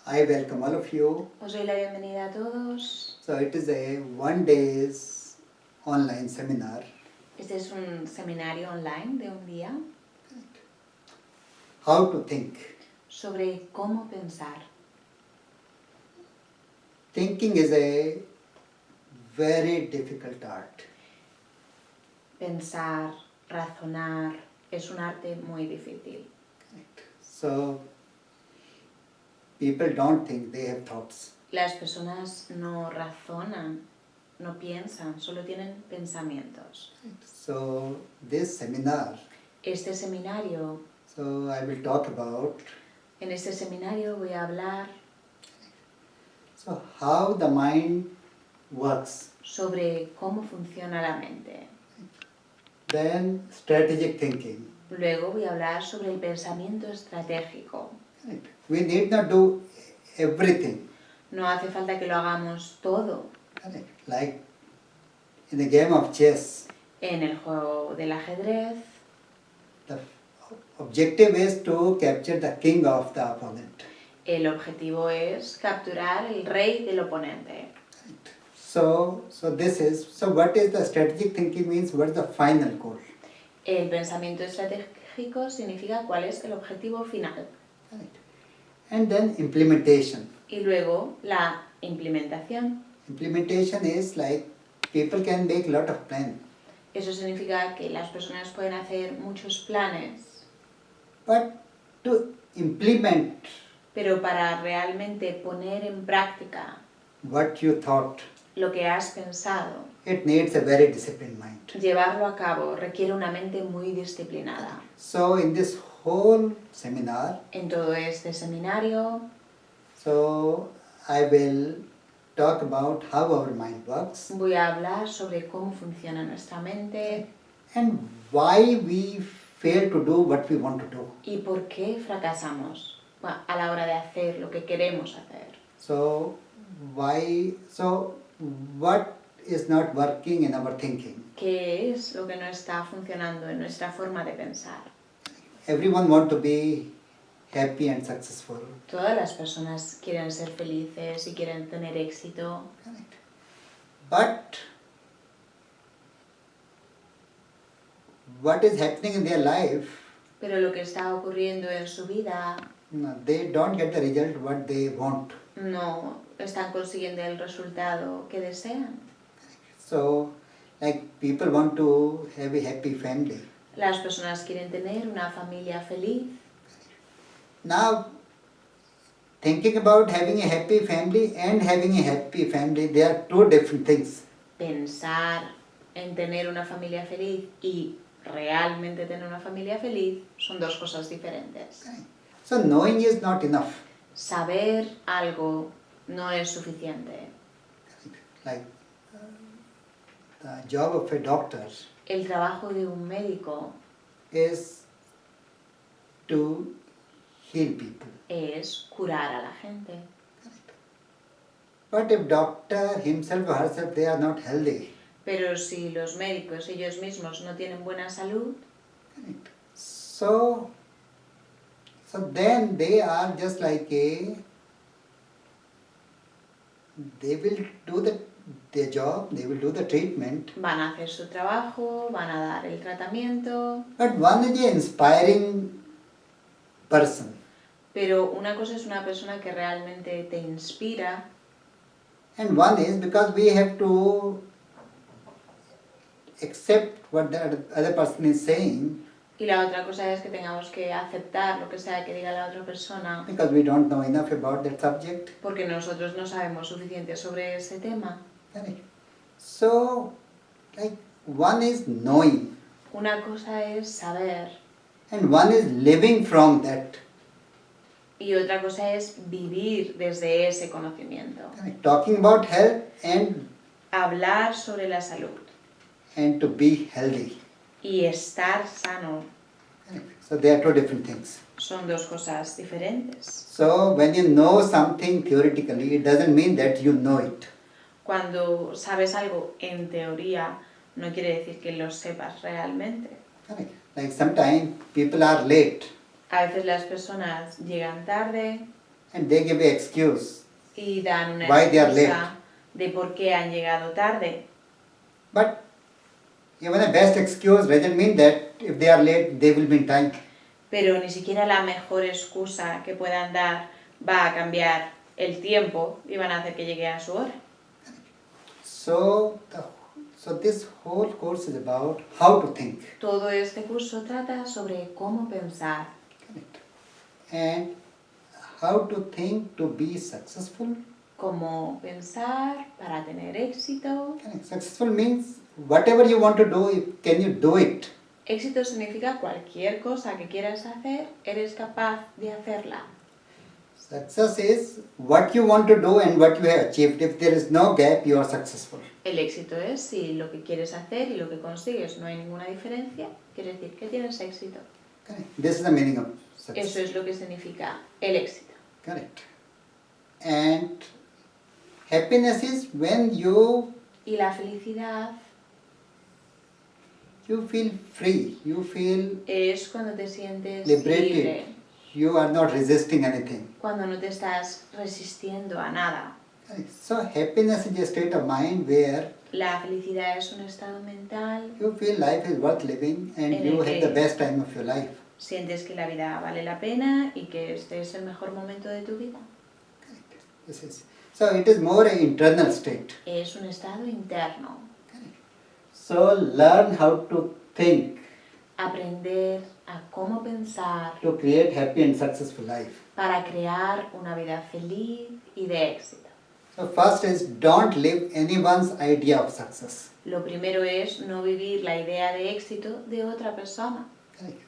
I welcome all of you. Os doy la bienvenida a todos. So it is a 1 day online seminar. Este es un seminario online de un día How to think. sobre cómo pensar. Thinking is a very difficult art. Pensar, razonar, es un arte muy difícil. So people don't think, they have thoughts. Las personas no razonan, no piensan, solo tienen pensamientos. So this seminar, Este seminario, so I will talk about en este seminario voy a hablar so how the mind works. sobre cómo funciona la mente. Then strategic thinking. Luego voy a hablar sobre el pensamiento estratégico. We need not do everything. No hace falta que lo hagamos todo. Like in the game of chess, En el juego del ajedrez, the objective is to capture the king of the opponent. el objetivo es capturar el rey del oponente. So what is the strategic thinking means, what is the final goal? El pensamiento estratégico significa cuál es el objetivo final. And then implementation. Y luego la implementación. Implementation is like people can make a lot of plans, Eso significa que las personas pueden hacer muchos planes, but to implement pero para realmente poner en práctica what you thought, lo que has pensado, it needs a very disciplined mind. llevarlo a cabo requiere una mente muy disciplinada. So in this whole seminar, En todo este seminario so I will talk about how our mind works voy a hablar sobre cómo funciona nuestra mente and why we fail to do what we want to do. y por qué fracasamos a la hora de hacer lo que queremos hacer. So what is not working in our thinking? ¿Qué es lo que no está funcionando en nuestra forma de pensar? Everyone want to be happy and successful. Todas las personas quieren ser felices y quieren tener éxito, But what is happening in their life, pero lo que está ocurriendo en su vida they don't get the result what they want. no están consiguiendo el resultado que desean. So like people want to have a happy family. Las personas quieren tener una familia feliz. Now, thinking about having a happy family and having a happy family, they are two different things. Pensar en tener una familia feliz y realmente tener una familia feliz son dos cosas diferentes. So knowing is not enough. Saber algo no es suficiente. Like the job of a doctor El trabajo de un médico is to heal people. es curar a la gente. But if doctor himself or herself, they are not healthy, Pero si los médicos ellos mismos no tienen buena salud, so then they are just like they will do their job, they will do the treatment. van a hacer su trabajo, van a dar el tratamiento, But one is an inspiring person. pero una cosa es una persona que realmente te inspira And one is because we have to accept what the other person is saying y la otra cosa es que tengamos que aceptar lo que sea que diga la otra persona because we don't know enough about that subject. porque nosotros no sabemos suficiente sobre ese tema. Correct. So, like one is knowing Una cosa es saber and one is living from that. y otra cosa es vivir desde ese conocimiento. Correct. Talking about health Hablar sobre la salud and to be healthy. y estar sano Correct. So they are two different things. son dos cosas diferentes. So when you know something theoretically, it doesn't mean that you know it. Cuando sabes algo en teoría, no quiere decir que lo sepas realmente. Correct. Like sometimes people are late A veces las personas llegan tarde and they give an excuse. y dan una Why they are excusa de por qué han llegado tarde. But even the best excuse doesn't mean that if they are late, they will be in time. Pero ni siquiera la mejor excusa que puedan dar va a cambiar el tiempo y van a hacer que llegue a su hora. So this whole course is about how to think. Todo este curso trata sobre cómo pensar Correct. And how to think to be successful. cómo pensar para tener éxito. Correct. Successful means whatever you want to do, can you do it? Éxito significa cualquier cosa que quieras hacer, eres capaz de hacerla. Success is what you want to do and what you have achieved. If there is no gap, you are successful. El éxito es si lo que quieres hacer y lo que consigues no hay ninguna diferencia, quiere decir que tienes éxito. Correct. This is the meaning of success. Eso es lo que significa el éxito. Correct. And happiness is when you Y la felicidad feel free, you feel es cuando te sientes liberated. libre, You are not resisting anything. cuando no te estás resistiendo a nada. Correct. So happiness is a state of mind where La felicidad es un estado mental, you feel life is worth living and En you el have que- the best time of your life. sientes que la vida vale la pena y que este es el mejor momento de tu vida. This is, so it is more an internal state. Es un estado interno. So learn how to think Aprender a cómo pensar to create happy and successful life. para crear una vida feliz y de éxito. So first is don't live anyone's idea of success. Lo primero es no vivir la idea de éxito de otra persona. Correct.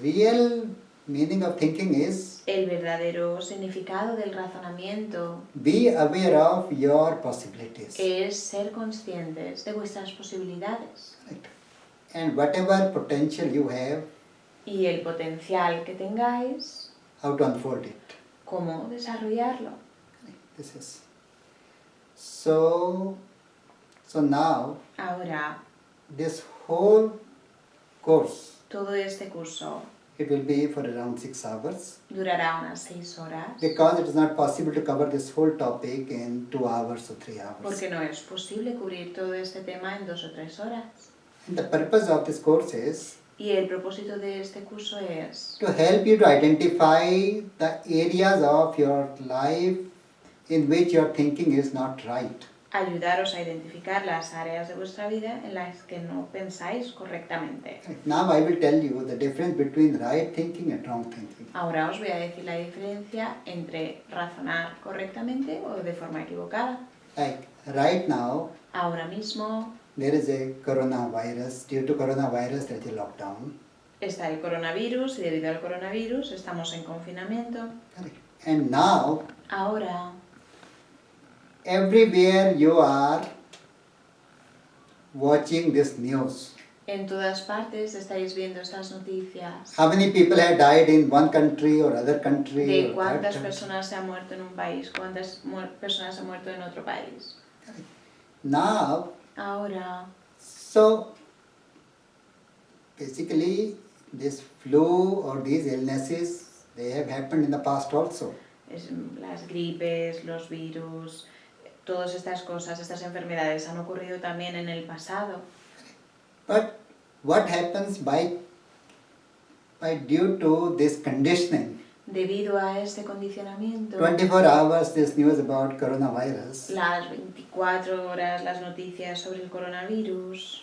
Real meaning of thinking is El verdadero significado del razonamiento be aware of your possibilities. es ser conscientes de vuestras posibilidades Correct. And whatever potential you have, y el potencial que tengáis, how to unfold it. cómo desarrollarlo. This is so now Ahora, this whole course, todo este curso it will be for around 6 hours durará unas 6 horas because it is not possible to cover this whole topic in 2 hours or 3 hours. porque no es posible cubrir todo este tema en 2 o 3 horas. And the purpose of this course is Y el propósito de este curso es to help you to identify the areas of your life in which your thinking is not right. ayudaros a identificar las áreas de vuestra vida en las que no pensáis correctamente. Now I will tell you the difference between right thinking and wrong thinking. Ahora os voy a decir la diferencia entre razonar correctamente o de forma equivocada. Like right now, Ahora mismo there is a coronavirus. Due to coronavirus, there is a lockdown. está el coronavirus y debido al coronavirus estamos en confinamiento. Correct. And now, Ahora, everywhere you are watching this news. en todas partes estáis viendo estas noticias How many people have died in one country or other country? de or that cuántas country? personas se han muerto en un país, cuántas personas se han muerto en otro país. Now, Ahora, so basically, this flu or these illnesses, they have happened in the past also. las gripes, los virus, todas estas cosas, estas enfermedades han ocurrido también en el pasado. But what happens by due to this conditioning? Debido a este condicionamiento, 24 hours this news about coronavirus. las 24 horas las noticias sobre el coronavirus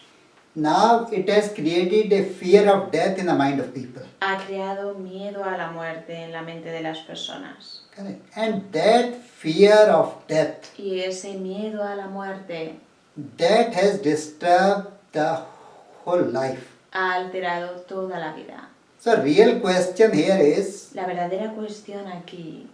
Now it has created a fear of death in the mind of people. ha creado miedo a la muerte en la mente de las personas. Correct. And that fear of death, Y ese miedo a la muerte that has disturbed the whole life. ha alterado toda la vida. So real question here is, La verdadera cuestión aquí,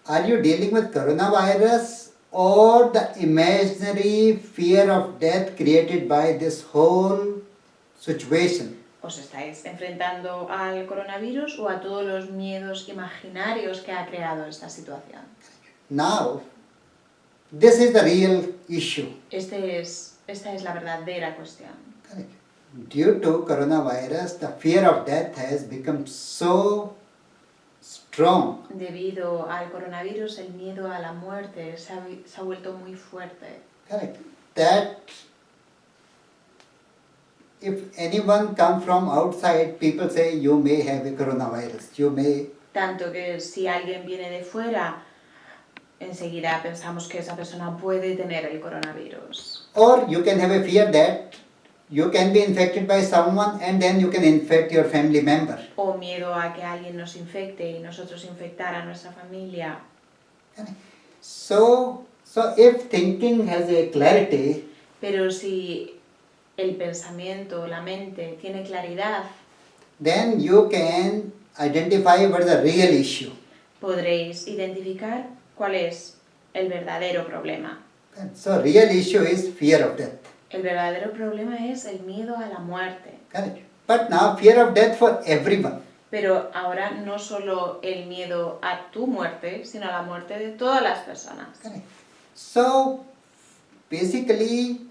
are you dealing with coronavirus or the imaginary fear of death created by this whole situation? ¿os estáis enfrentando al coronavirus o a todos los miedos imaginarios que ha creado esta situación? Now, this is the real issue. Esta es la verdadera cuestión. Correct. Due to coronavirus, the fear of death has become so strong. Debido al coronavirus, el miedo a la muerte se ha vuelto muy fuerte. Correct. That if anyone comes from outside, people say you may have a coronavirus. You may. Tanto que si alguien viene de fuera, enseguida pensamos que esa persona puede tener el coronavirus. Or you can have a fear that you can be infected by someone and then you can infect your family member. O miedo a que alguien nos infecte y nosotros infectar a nuestra familia. So if thinking has a clarity, Pero si el pensamiento, la mente, tiene claridad, then you can identify what is the real issue. podréis identificar cuál es el verdadero problema. So real issue is fear of death. El verdadero problema es el miedo a la muerte. Correct. But now fear of death for everyone. Pero ahora no solo el miedo a tu muerte, sino a la muerte de todas las personas. Correct. So basically,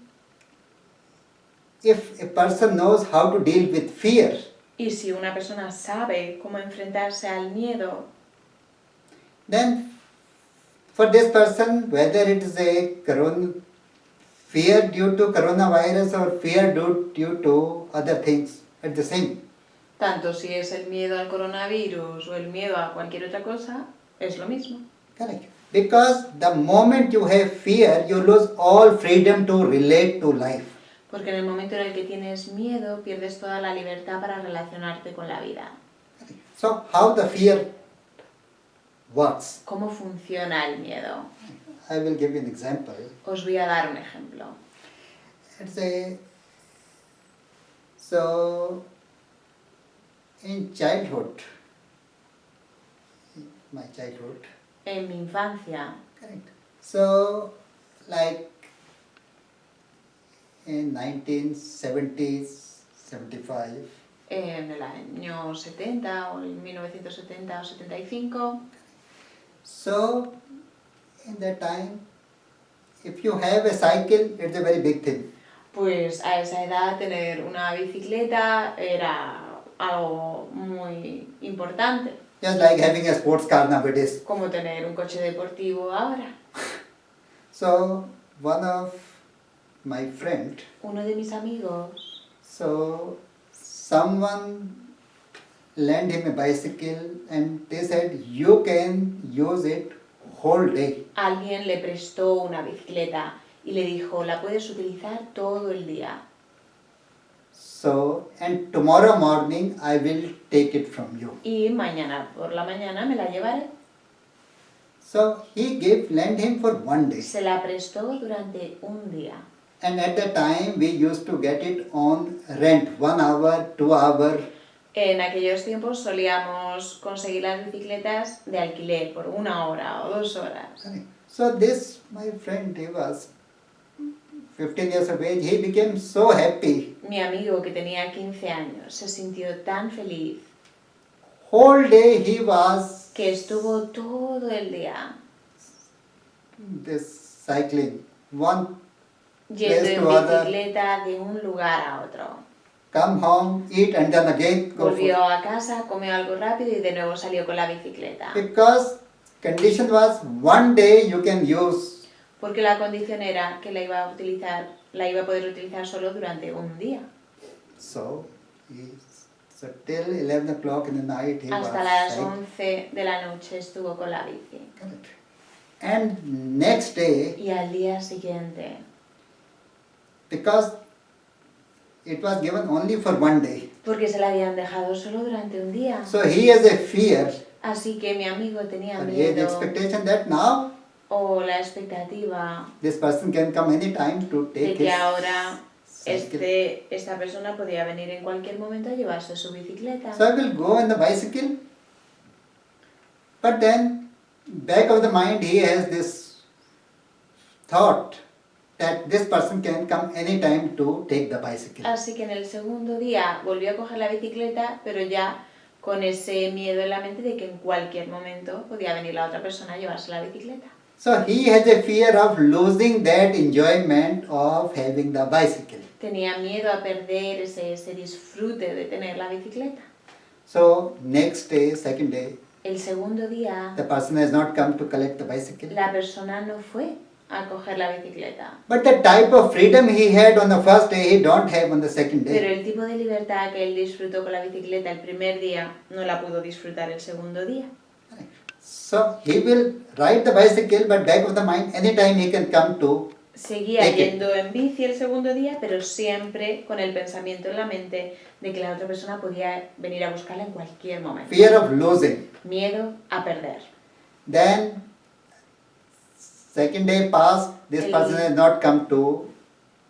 if a person knows how to deal with fear, Y si una persona sabe cómo enfrentarse al miedo, then for this person, whether it is a fear due to coronavirus or fear due to other things, it's the same. tanto si es el miedo al coronavirus o el miedo a cualquier otra cosa, es lo mismo. Correct. Because the moment you have fear, you lose all freedom to relate to life. Porque en el momento en el que tienes miedo, pierdes toda la libertad para relacionarte con la vida. So how the fear works? ¿Cómo funciona el miedo? I will give you an example. Os voy a dar un ejemplo. So in childhood, my childhood, En mi infancia, correct. So like in 1970s, 75, en el año 70 o en 1970 o 75, so in that time, if you have a cycle, it's a very big thing. pues a esa edad tener una bicicleta era algo muy importante, Just like having a sports car nowadays. como tener un coche deportivo ahora. So one of my friend, Uno de mis amigos, so someone lent him a bicycle and they said you can use it whole day. alguien le prestó una bicicleta y le dijo, la puedes utilizar todo el día. So and tomorrow morning I will take it from you. Y mañana por la mañana me la llevaré. So he lent him for one day. Se la prestó durante un día. And at the time we used to get it on rent, 1 hour, 2 hour. En aquellos tiempos solíamos conseguir las bicicletas de alquiler por 1 hora o 2 horas. So this, my friend, he was 15 years of age, he became so happy. Mi amigo que tenía 15 años se sintió tan feliz Whole day he was que estuvo todo el día this cycling, one yendo place en to other, bicicleta de un lugar a otro. come home, eat and then again go Volvió for. a casa, comió algo rápido y de nuevo salió con la bicicleta. Because condition was one day you can use. Porque la condición era que la iba a poder utilizar solo durante un día. So till 11 o'clock in the night he Hasta was las cycling. 11 de la noche estuvo con la bici. Correct. And next day, Y al día siguiente, because it was given only for one day, porque se la habían dejado solo durante un día. so he has a fear, Así que mi amigo tenía or he has the miedo expectation that now o la expectativa this person can come anytime to de take que his ahora cycle. esta persona podía venir en cualquier momento a llevarse su bicicleta. So I will go on the bicycle, but then back of the mind he has this thought that this person can come anytime to take the bicycle. Así que en el segundo día volvió a coger la bicicleta, pero ya con ese miedo en la mente de que en cualquier momento podía venir la otra persona a llevarse la bicicleta. So he has a fear of losing that enjoyment of having the bicycle. Tenía miedo a perder ese disfrute de tener la bicicleta. So next day, second day, El segundo día, the person has not come to collect the bicycle. la persona no fue a coger la bicicleta. But the type of freedom he had on the first day, he don't have on the second Pero day. el tipo de libertad que él disfrutó con la bicicleta el primer día, no la pudo disfrutar el segundo día. So he will ride the bicycle, but back of the mind, anytime he can come to Seguía take it. yendo en bici el segundo día, pero siempre con el pensamiento en la mente de que la otra persona podía venir a buscarla en cualquier momento. Fear of losing. Miedo a perder. Then, second day passed, this person has not come to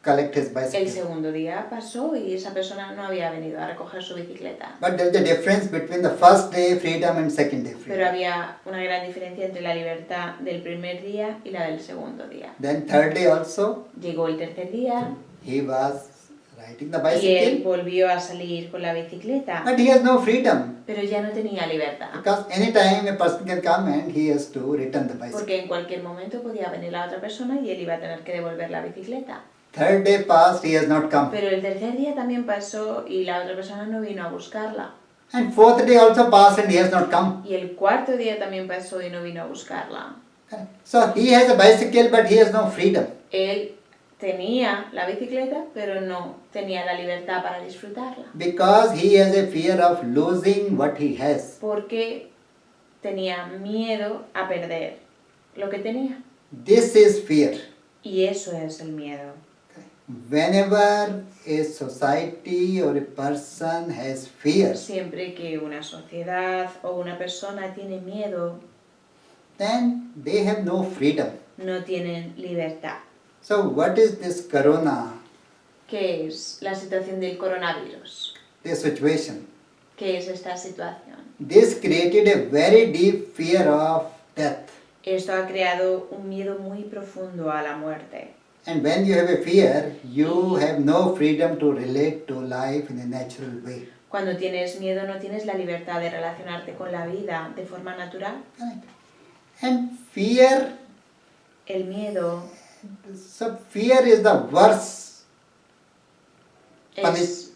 collect his El bicycle. segundo día pasó y esa persona no había venido a recoger su bicicleta. But there's a difference between the first day freedom and second day Pero freedom. había una gran diferencia entre la libertad del primer día y la del segundo día. Then third day also, Llegó el tercer día he was riding the y él bicycle, volvió a salir con la bicicleta, but he has no freedom. pero ya no tenía libertad. Because anytime a person can come and he has to return the bicycle. Porque en cualquier momento podía venir la otra persona y él iba a tener que devolver la bicicleta. Third day passed, he has not come. Pero el tercer día también pasó y la otra persona no vino a buscarla. And fourth day also passed and he has not come. Y el cuarto día también pasó y no vino a buscarla. So he has a bicycle but he has no freedom. Él tenía la bicicleta, pero no tenía la libertad para disfrutarla. Because he has a fear of losing what he has. Porque tenía miedo a perder lo que tenía. This is fear. Y eso es el miedo. Whenever a society or a person has fear, Siempre que una sociedad o una persona tiene miedo, then they have no freedom. no tienen libertad. So what is this corona, ¿Qué es la situación del coronavirus? this situation? ¿Qué es esta situación? This created a very deep fear of death. Esto ha creado un miedo muy profundo a la muerte. And when you have a fear, you have no freedom to relate to life in a natural way. Cuando tienes miedo no tienes la libertad de relacionarte con la vida de forma natural. Correct. And fear, El miedo so fear is the worst, es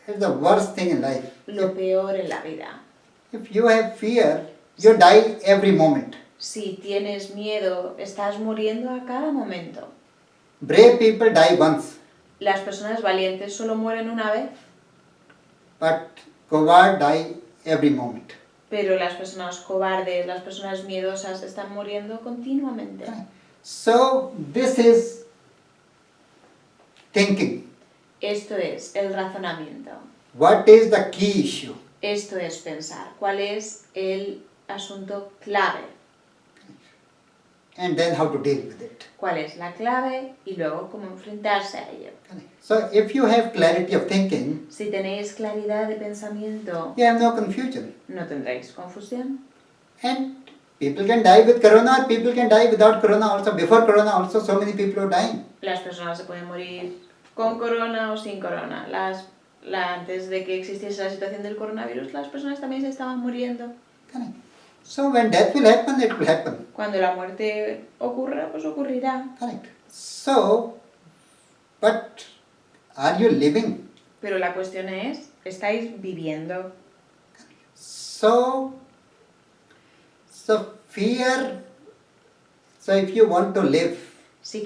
is the worst thing in life. lo peor en la vida. If you have fear, you die every moment. Si tienes miedo, estás muriendo a cada momento. Brave people die once, Las personas valientes solo mueren una vez, but coward die every moment. pero las personas cobardes, las personas miedosas están muriendo continuamente. So this is thinking. Esto es el razonamiento. What is the key issue? Esto es pensar. ¿Cuál es el asunto clave? And then how to deal with it. ¿Cuál es la clave? Y luego cómo enfrentarse a ello. So if you have clarity of thinking, Si tenéis claridad de pensamiento, you have no confusion. no tendréis confusión. And people can die with corona, people can die without corona also. Before corona also so many people are dying. Las personas se pueden morir con corona o sin corona. Antes de que existiese la situación del coronavirus, las personas también se estaban muriendo. Correct. So when death will happen, it will happen. Cuando la muerte ocurra, pues ocurrirá. Correct. So, but are you living? Pero la cuestión es, ¿estáis viviendo? So fear, so if you want to live Si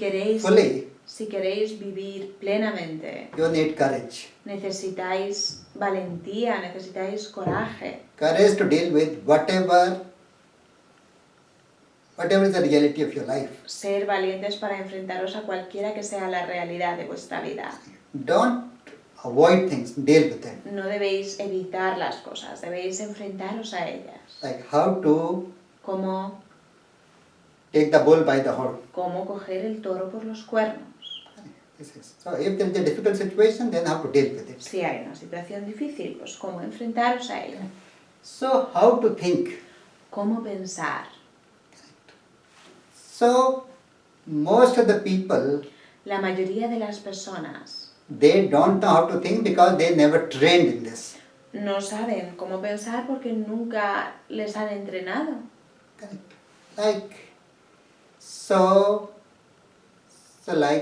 queréis vivir plenamente, you need courage. necesitáis valentía, necesitáis coraje. Courage to deal with whatever is the reality of your life. Ser valientes para enfrentaros a cualquiera que sea la realidad de vuestra vida. Don't avoid things, deal with them. No debéis evitar las cosas, debéis enfrentaros a ellas. Like how to Cómo take the bull by the horn. coger el toro por los cuernos. So if there is a difficult situation, then how to deal with it. Si hay una situación difícil, pues cómo enfrentaros a ella. So how to think. Cómo pensar. So most of the people, La mayoría de las personas they don't know how to think because they never trained in this. no saben cómo pensar porque nunca les han entrenado. Correct. Like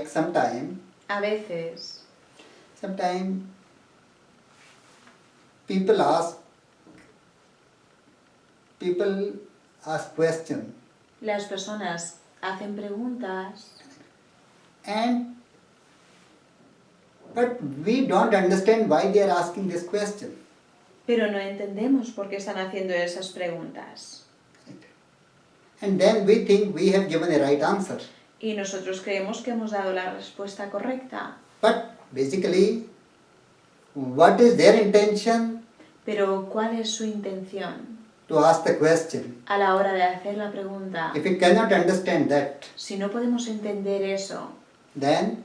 sometime people ask people ask questions, Las personas hacen preguntas, but we don't understand why they are asking this question. pero no entendemos por qué están haciendo esas preguntas. And then we think we have given a right answer. Y nosotros creemos que hemos dado la respuesta correcta. But basically, what is their intention Pero ¿cuál es su intención to ask the question? a la hora de hacer la pregunta? If we cannot understand that, Si no podemos entender eso, then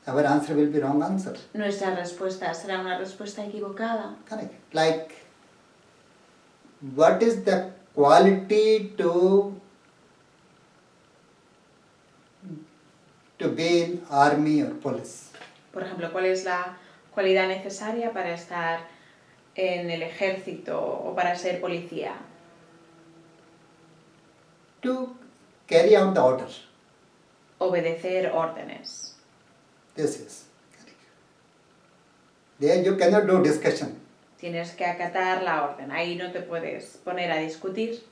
our answer will be wrong answer. nuestra respuesta será una respuesta equivocada. Correct. Like, what is the quality to be in army or police? Por ejemplo, ¿cuál es la cualidad necesaria para estar en el ejército o para ser policía? To carry out the order. Obedecer órdenes. This is correct. There you cannot do discussion. Tienes que acatar la orden. Ahí no te puedes poner a discutir.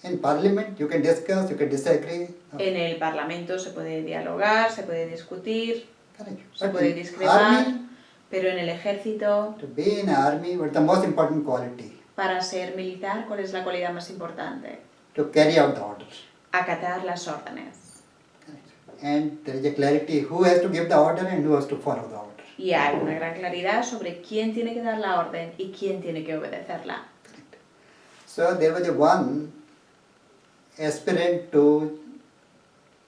In parliament you can discuss, you can disagree. En el Parlamento se puede dialogar, se puede discutir, Correct. se But puede in discrepar, army, pero en el ejército, to be in army, what is the most important quality? para ser militar, ¿cuál es la cualidad más importante? To carry out the order. Acatar las órdenes. Correct. And there is a clarity who has to give the order and who has to follow the order. Y hay una gran claridad sobre quién tiene que dar la orden y quién tiene que obedecerla. Correct. So there was a one aspirant to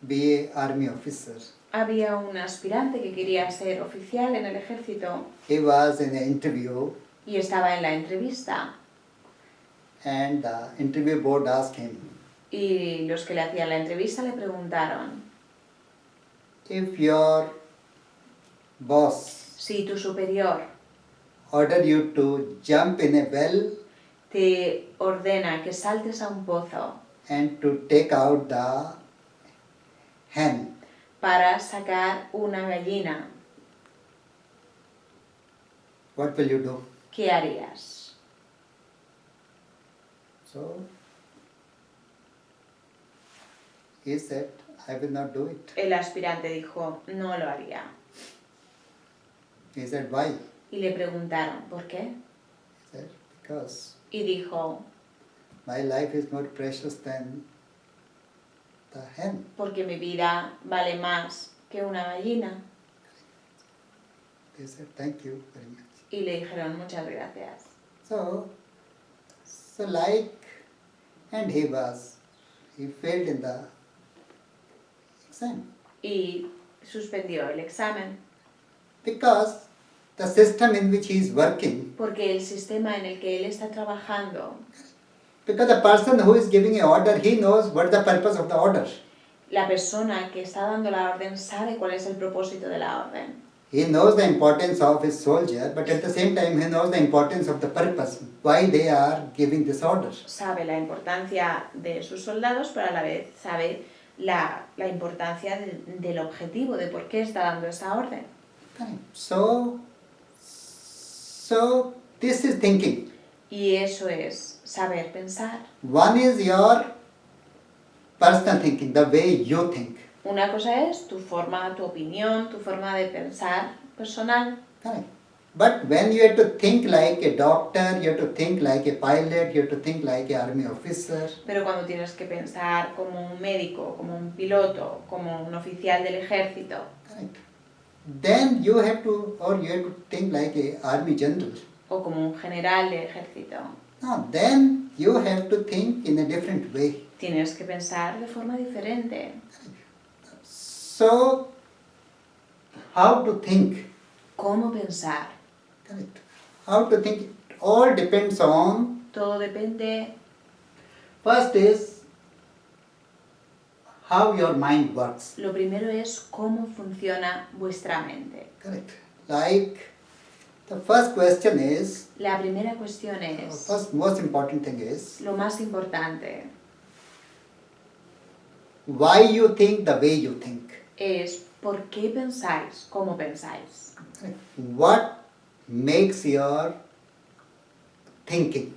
be an army officer. Había un aspirante que quería ser oficial en el ejército He was in an interview y estaba en la entrevista. and the interview board asked him, Y los que le hacían la entrevista le preguntaron, if your boss si tu superior ordered you to jump in a well te ordena que saltes a un pozo and to take out the hen, para sacar una gallina, what will you do? ¿qué harías? So he said, I will not do it. El aspirante dijo, no lo haría. He said, why? Y le preguntaron, ¿por qué? He said, because Y dijo, my life is more precious than the hen. porque mi vida vale más que una gallina. They said, thank you very much. Y le dijeron, muchas gracias. So like, and he failed in the exam. Y suspendió el examen, Because the system in which he is working, porque el sistema en el que él está trabajando, because the person who is giving an order, he knows what the purpose of the order. la persona que está dando la orden sabe cuál es el propósito de la orden. He knows the importance of his soldier, but at the same time he knows the importance of the purpose, why they are giving this order. Sabe la importancia de sus soldados, pero a la vez sabe la importancia del objetivo, de por qué está dando esa orden. So this is thinking. Y eso es saber pensar. One is your personal thinking, the way you think. Una cosa es tu forma, tu opinión, tu forma de pensar personal. Correct. But when you have to think like a doctor, you have to think like a pilot, you have to think like an army officer. Pero cuando tienes que pensar como un médico, como un piloto, como un oficial del ejército, Correct. Then you have to think like a army general. o como un general del ejército, Now then you have to think in a different way. tienes que pensar de forma diferente. So how to think? ¿Cómo pensar? Correct. How to think? It all depends on, Todo depende, first is how your mind works. lo primero es cómo funciona vuestra mente. Correct. Like the first question is, La primera cuestión es, first most important thing is, lo más importante, why you think the way you think. es por qué pensáis, cómo pensáis. Correct. What makes your thinking?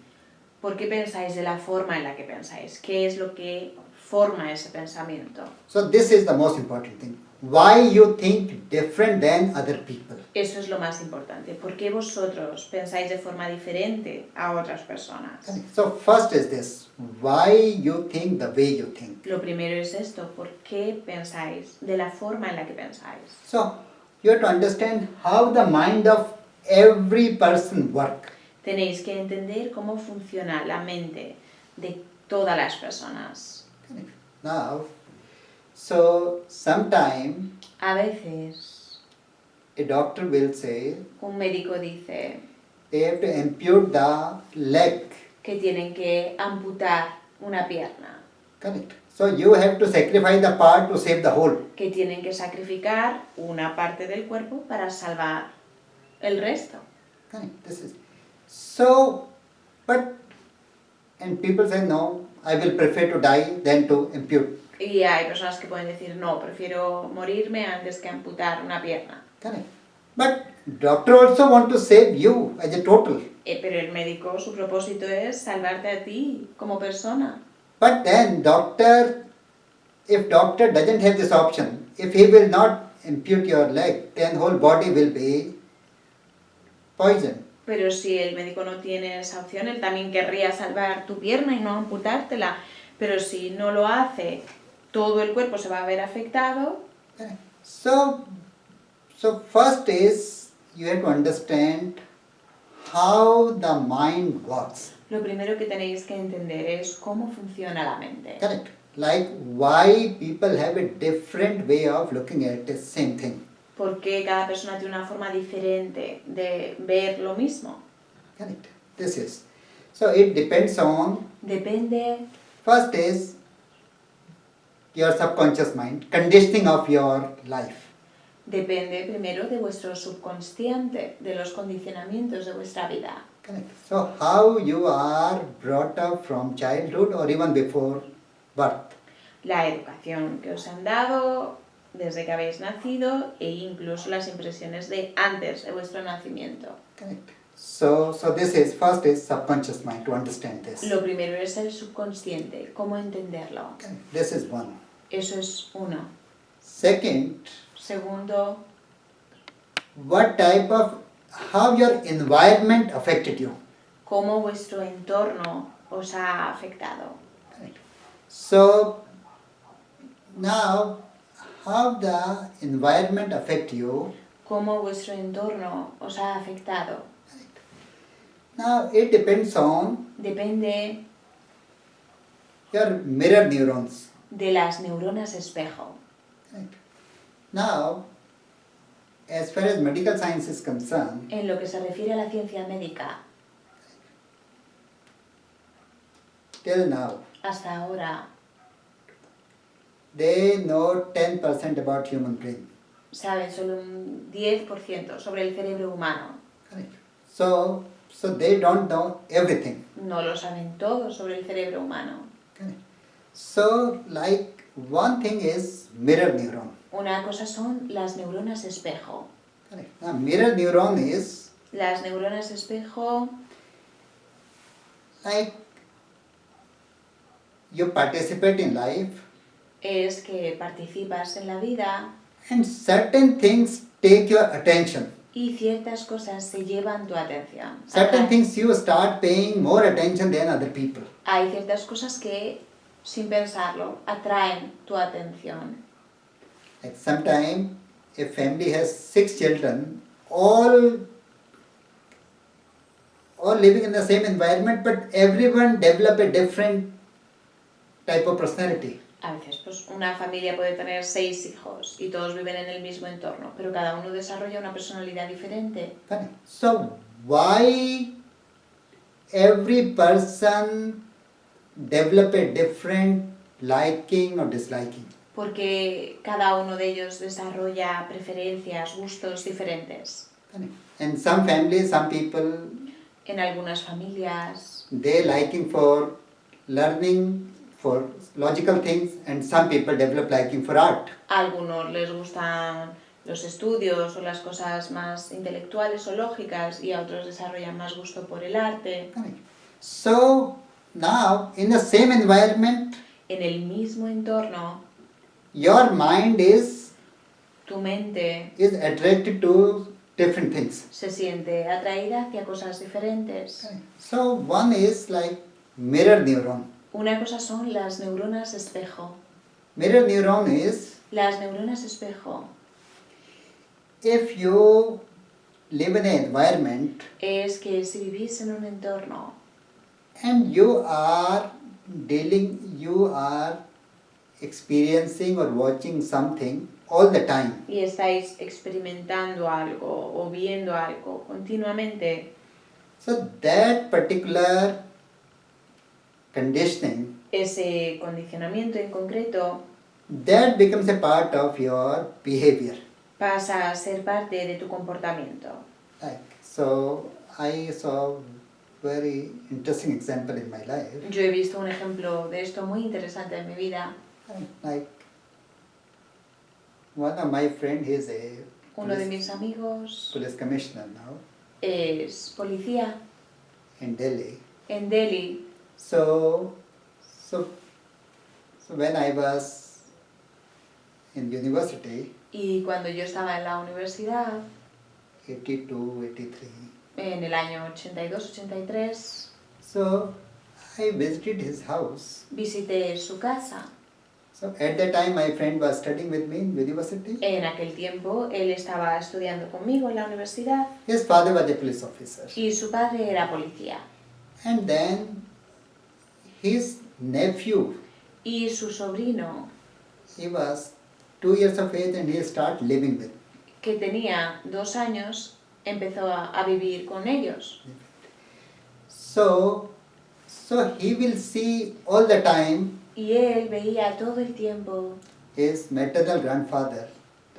¿Por qué pensáis de la forma en la que pensáis? ¿Qué es lo que forma ese pensamiento? So this is the most important thing. Why you think different than other people? Eso es lo más importante. ¿Por qué vosotros pensáis de forma diferente a otras personas? So first is this. Why you think the way you think? Lo primero es esto. ¿Por qué pensáis de la forma en la que pensáis? So you have to understand how the mind of every person work. Tenéis que entender cómo funciona la mente de todas las personas. Now, so sometime A veces a doctor will say un médico dice they have to ampute the leg. que tienen que amputar una pierna, Correct. So you have to sacrifice the part to save the whole. que tienen que sacrificar una parte del cuerpo para salvar el resto. Correct. This is so, but and people say no, I will prefer to die than to ampute. Y hay personas que pueden decir, no, prefiero morirme antes que amputar una pierna. Correct. But doctor also want to save you as a total. Pero el médico, su propósito es salvarte a ti como persona. But then if doctor doesn't have this option, if he will not ampute your leg, then whole body will be poisoned. Pero si el médico no tiene esa opción, él también querría salvar tu pierna y no amputártela. Pero si no lo hace, todo el cuerpo se va a ver afectado. So first is you have to understand how the mind works. Lo primero que tenéis que entender es cómo funciona la mente. Correct. Like why people have a different way of looking at the same thing. Porque cada persona tiene una forma diferente de ver lo mismo. Correct. This is. So it depends on, Depende, first is your subconscious mind, conditioning of your life. depende primero de vuestro subconsciente, de los condicionamientos de vuestra vida. Correct. So how you are brought up from childhood or even before birth. La educación que os han dado desde que habéis nacido e incluso las impresiones de antes de vuestro nacimiento. Correct. So this is first is subconscious mind to understand this. Lo primero es el subconsciente, cómo entenderlo. Correct. This is one. Eso es uno. Second, Segundo, how your environment affected you. cómo vuestro entorno os ha afectado. Correct. So now, how the environment affect you? Cómo vuestro entorno os ha afectado. Now it depends on Depende your mirror neurons. de las neuronas espejo. Correct. Now, as far as medical science is concerned, En lo que se refiere a la ciencia médica, till now, hasta ahora they know 10% about human brain. saben solo un 10% sobre el cerebro humano. Correct. So they don't know everything. No lo saben todo sobre el cerebro humano. Correct. So like one thing is mirror neuron. Una cosa son las neuronas espejo. Correct. Now mirror neuron is Las neuronas espejo like you participate in life es que participas en la vida and certain things take your attention. y ciertas cosas se llevan tu atención. Certain things you start paying more attention than other people. Hay ciertas cosas que, sin pensarlo, atraen tu atención. Like sometime a family has 6 children, all living in the same environment, but everyone develop a different type of personality. A veces, pues, una familia puede tener 6 hijos y todos viven en el mismo entorno, pero cada uno desarrolla una personalidad diferente. Correct. So why every person develop a different liking or disliking? Porque cada uno de ellos desarrolla preferencias, gustos diferentes. Correct. In some families, some people, En algunas familias they liking for learning, for logical things, and some people develop liking for art. a algunos les gustan los estudios o las cosas más intelectuales o lógicas y a otros desarrollan más gusto por el arte. Correct. So now in the same environment, En el mismo entorno, your mind is tu mente attracted to different things. se siente atraída hacia cosas diferentes. So one is like mirror neuron. Una cosa son las neuronas espejo. Mirror neuron is Las neuronas espejo if you live in an environment es que si vivís en un entorno and you are experiencing or watching something all the time. y estáis experimentando algo o viendo algo continuamente, So that particular conditioning, ese condicionamiento en concreto that becomes a part of your behavior. pasa a ser parte de tu comportamiento. Like, so I saw very interesting example in my life. Yo he visto un ejemplo de esto muy interesante en mi vida. Like one of my friend, he is a Uno de mis amigos police commissioner now es policía in Delhi. en Delhi. So when I was in university, Y cuando yo estaba en la universidad, 82, 83, en el año 82-83, so I visited his house. visité su casa. So at that time my friend was studying with me in university. En aquel tiempo él estaba estudiando conmigo en la universidad His father was a police officer. y su padre era policía. And then his nephew, Y su sobrino, he was 2 years of age and he started living with. que tenía 2 años, empezó a vivir con ellos. So he will see all the time Y él veía todo el tiempo his maternal grandfather,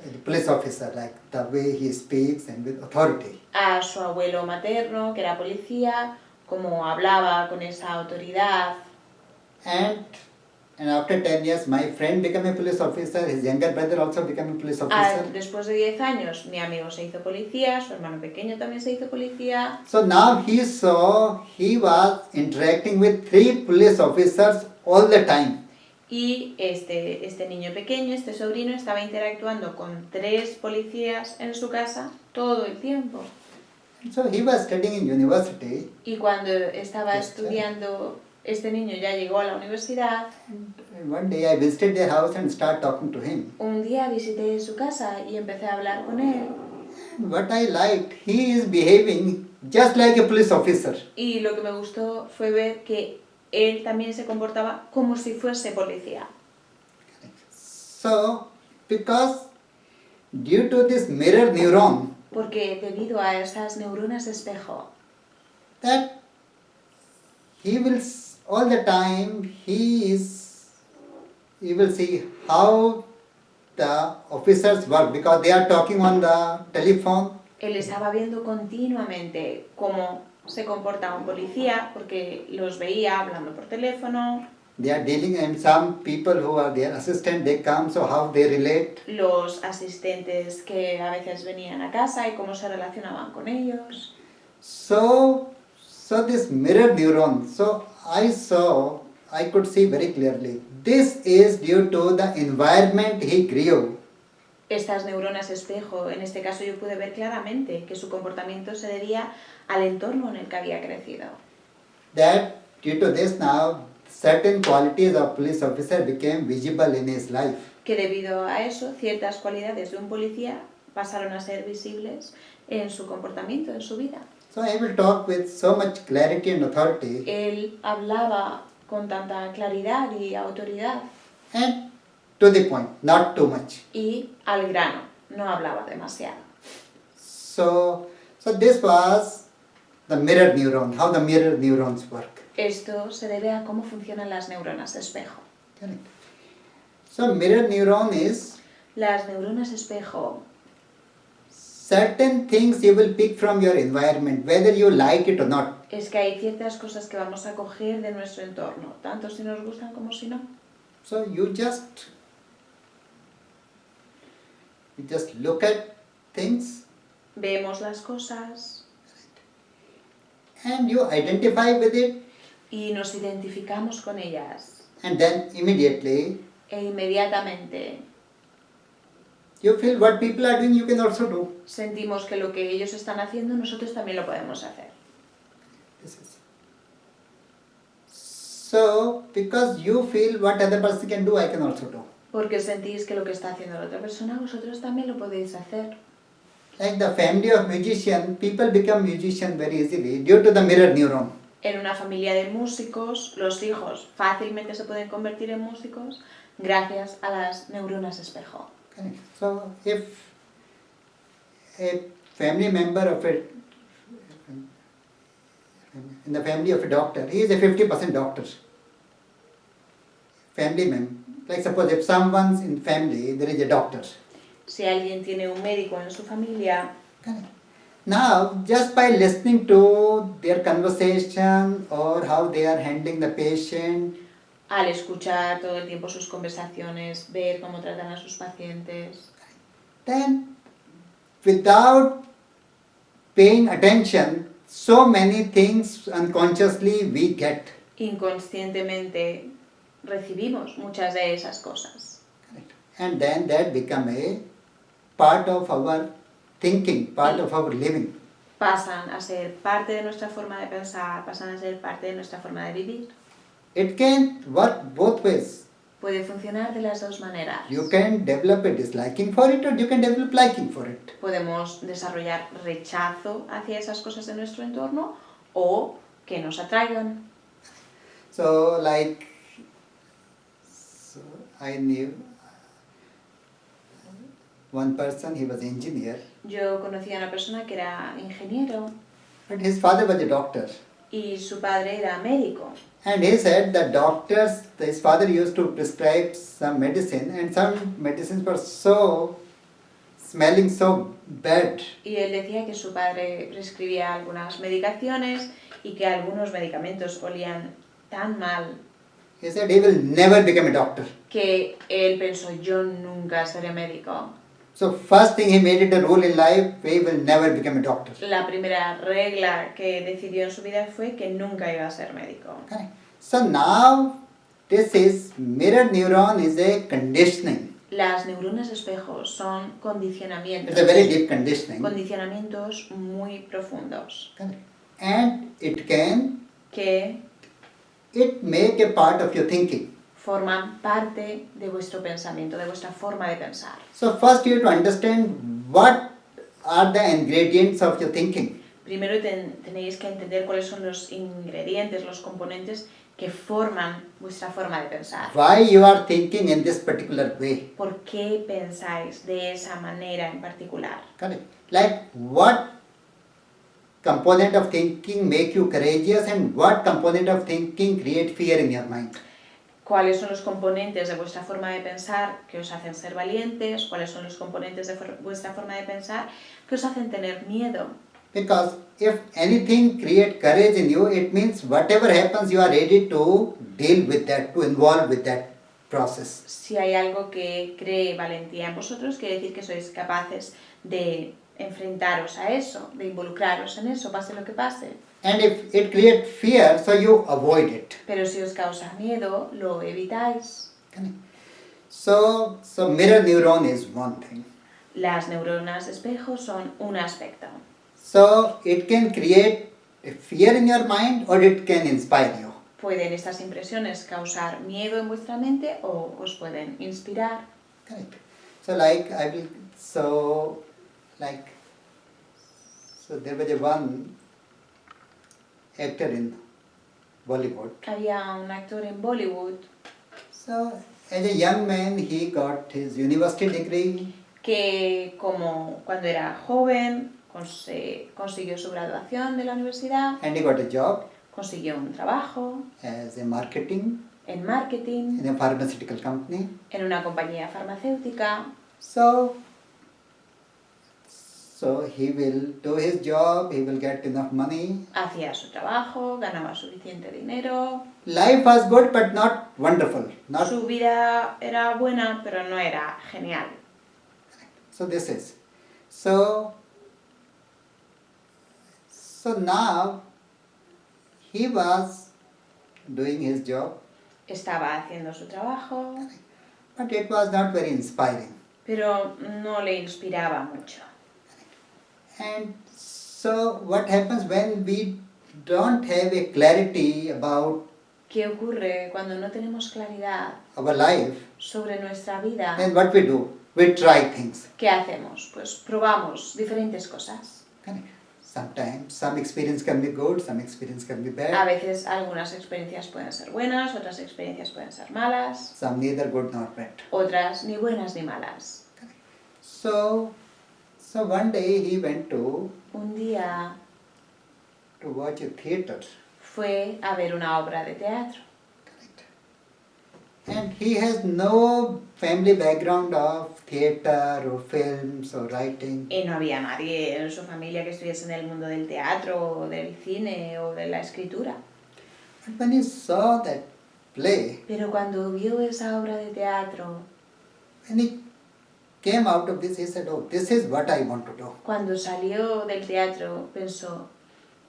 a police officer, like the way he speaks and with authority. a su abuelo materno, que era policía, como hablaba con esa autoridad. And after 10 years, my friend became a police officer, his younger brother also became a police officer. Después de 10 años, mi amigo se hizo policía, su hermano pequeño también se hizo policía. So now he saw he was interacting with 3 police officers all the time. Y este niño pequeño, este sobrino, estaba interactuando con 3 policías en su casa todo el tiempo. So he was studying in university. Y cuando estaba Yes, estudiando, este niño ya llegó a la universidad. And one day I visited their house and started talking to him. Un día visité su casa y empecé a hablar con él. What I liked, he is behaving just like a police officer. Y lo que me gustó fue ver que él también se comportaba como si fuese policía. So, because due to this mirror neuron, Porque debido a esas neuronas espejo, that he will all the time he will see how the officers work because they are talking on the telephone. él estaba viendo continuamente cómo se comporta un policía, porque los veía hablando por teléfono. They are dealing, and some people who are their assistant, they come, so how they relate. Los asistentes que a veces venían a casa y cómo se relacionaban con ellos. So this mirror neuron, so I could see very clearly, this is due to the environment he grew. Estas neuronas espejo, en este caso yo pude ver claramente que su comportamiento se debía al entorno en el que había crecido. That due to this now, certain qualities of police officer became visible in his life. Que debido a eso, ciertas cualidades de un policía pasaron a ser visibles en su comportamiento, en su vida. So I will talk with so much clarity and authority, Él hablaba con tanta claridad y autoridad and to the point, not too much. y al grano, no hablaba demasiado. So this was the mirror neuron, how the mirror neurons work. Esto se debe a cómo funcionan las neuronas espejo. Correct. So mirror neuron is Las neuronas espejo, certain things you will pick from your environment, whether you like it or not. es que hay ciertas cosas que vamos a coger de nuestro entorno, tanto si nos gustan como si no. So you just look at things Vemos las cosas and you identify with it. y nos identificamos con ellas. And then immediately E inmediatamente you feel what people are doing, you can also do. sentimos que lo que ellos están haciendo, nosotros también lo podemos hacer. This is. So, because you feel what other person can do, I can also do. Porque sentís que lo que está haciendo la otra persona, vosotros también lo podéis hacer. Like the family of musicians, people become musicians very easily due to the mirror neuron. En una familia de músicos, los hijos fácilmente se pueden convertir en músicos gracias a las neuronas espejo. Correct. So, if a family member of a in the family of a doctor, he is a 50% doctor. Family member, like suppose if someone's in family, there is a doctor. Si alguien tiene un médico en su familia, Correct. Now, just by listening to their conversation or how they are handling the patient, al escuchar todo el tiempo sus conversaciones, ver cómo tratan a sus pacientes, then without paying attention, so many things unconsciously we get. inconscientemente recibimos muchas de esas cosas. Correct. And then that become a part of our thinking, part of our living. Pasan a ser parte de nuestra forma de pensar, pasan a ser parte de nuestra forma de vivir. It can work both ways. Puede funcionar de las dos maneras. You can develop a disliking for it or you can develop liking for it. Podemos desarrollar rechazo hacia esas cosas de nuestro entorno o que nos atraigan. So I knew one person, he was an engineer, Yo conocí a una persona que era ingeniero but his father was a doctor. y su padre era médico. And he said that his father used to prescribe some medicine and some medicines were smelling so bad. Y él decía que su padre prescribía algunas medicaciones y que algunos medicamentos olían tan mal He said he will never become a doctor. que él pensó, yo nunca seré médico. So first thing he made it a rule in life, he will never become a doctor. La primera regla que decidió en su vida fue que nunca iba a ser médico. Correct. So now this is mirror neuron is a conditioning. Las neuronas espejo son condicionamientos. It's a very deep conditioning. Condicionamientos muy profundos Correct. And que it make a part of your thinking. forman parte de vuestro pensamiento, de vuestra forma de pensar. So first you have to understand what are the ingredients of your thinking. Primero tenéis que entender cuáles son los ingredientes, los componentes que forman vuestra forma de pensar. Why you are thinking in this particular way. ¿Por qué pensáis de esa manera en particular? Correct. Like what component of thinking make you courageous and what component of thinking create fear in your mind. ¿Cuáles son los componentes de vuestra forma de pensar que os hacen ser valientes? ¿Cuáles son los componentes de vuestra forma de pensar que os hacen tener miedo? Because if anything create courage in you, it means whatever happens you are ready to deal with that, to involve with that process. Si hay algo que cree valentía en vosotros, quiere decir que sois capaces de enfrentaros a eso, de involucraros en eso, pase lo que pase. And if it creates fear, so you avoid it. Pero si os causa miedo, lo evitáis. So mirror neuron is one thing. Las neuronas espejo son un aspecto. So it can create a fear in your mind or it can inspire you. Pueden estas impresiones causar miedo en vuestra mente o os pueden inspirar. Correct. So there was a one actor in Bollywood. Había un actor en Bollywood So as a young man he got his university degree que como cuando era joven consiguió su graduación de la universidad, and he got a job consiguió un trabajo as a marketing en marketing in a pharmaceutical company. en una compañía farmacéutica. So he will do his job, he will get enough money. Hacía su trabajo, ganaba suficiente dinero. Life was good but not wonderful. Su vida era buena, pero no era genial. So this is. So now he was doing his job, estaba haciendo su trabajo, but it was not very inspiring. pero no le inspiraba mucho. And so what happens when we don't have a clarity about ¿Qué ocurre cuando no tenemos claridad our life? sobre nuestra vida? Then what we do? We try things. ¿Qué hacemos? Pues probamos diferentes cosas. Correct. Sometimes some experience can be good, some experience can be A bad, veces algunas experiencias pueden ser buenas, otras experiencias pueden ser malas, some neither good nor bad. otras ni buenas ni malas. So one day he went to Un día watch a theater. fue a ver una obra de teatro Correct. And he has no family background of theater or films or writing. y no había nadie en su familia que estuviese en el mundo del teatro, o del cine o de la escritura. But when he saw that play, Pero cuando vio esa obra de teatro, when he came out of this, he said, "Oh, this is what I want to do." cuando salió del teatro, pensó,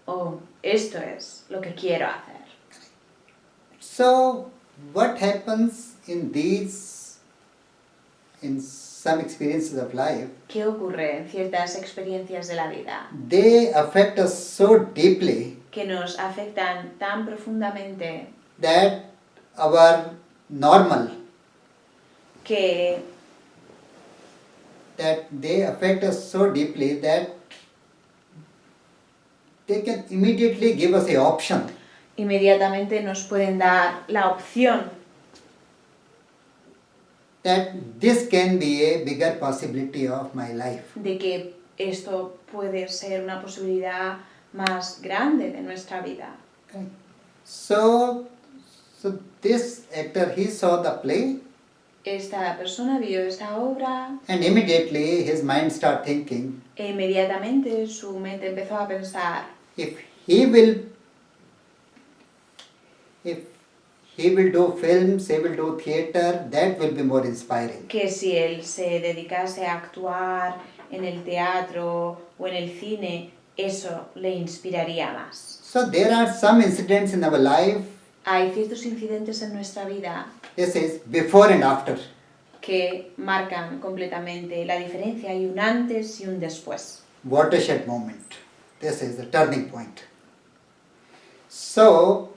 oh, esto es lo que quiero hacer. So what happens in some experiences of life, ¿Qué ocurre en ciertas experiencias de la vida they affect us so deeply que nos afectan tan profundamente that our normal, que that they affect us so deeply that they can immediately give us a option inmediatamente nos pueden dar la opción that this can be a bigger possibility of my life? de que esto puede ser una posibilidad más grande de nuestra vida. Okay. So this actor, he saw the play Esta persona vio esta obra and immediately his mind started thinking, e inmediatamente su mente empezó a pensar, if he will do films, he will do theater, that will be more inspiring. que si él se dedicase a actuar en el teatro o en el cine, eso le inspiraría más. So there are some incidents in our life, Hay ciertos incidentes en nuestra vida this is before and after. que marcan completamente la diferencia. Hay un antes y un después. Watershed moment. This is the turning point. So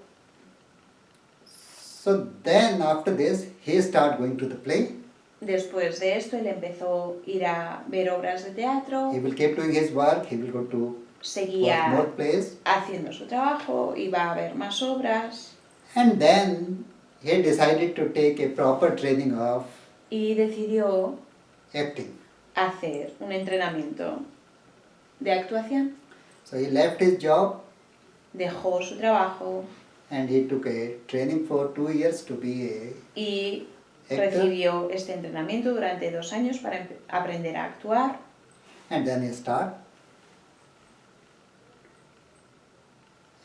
then after this, he started going to the play. Después de esto, él empezó a ir a ver obras de teatro, He will keep doing his work. He will go to watch seguía more plays. haciendo su trabajo, iba a ver más obras And then he decided to take a proper training of y decidió acting. hacer un entrenamiento de actuación. So he left his job Dejó su trabajo and he took a training for 2 years to be y a actor. recibió este entrenamiento durante 2 años para aprender a actuar. And then he started.